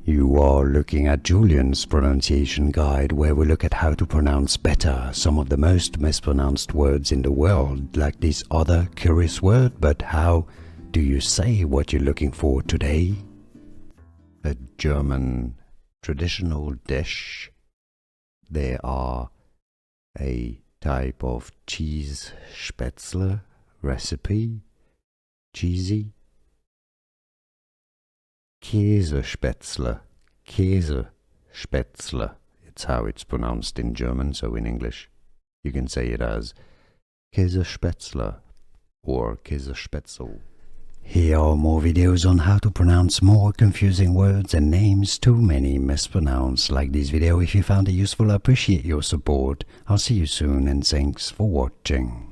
You are looking at Julian's pronunciation guide, where we look at how to pronounce better some of the most mispronounced words in the world, like this other curious word. But how do you say what you're looking for today? A German traditional dish. There are a type of Kaesespatzle recipe, cheesy. Kaesespatzle, Kaesespatzle, it's how it's pronounced in German, so in English you can say it as Kaesespatzle or Kaesespatzle. Here are more videos on how to pronounce more confusing words and names too many mispronounced. Like this video if you found it useful. I appreciate your support. I'll see you soon and thanks for watching.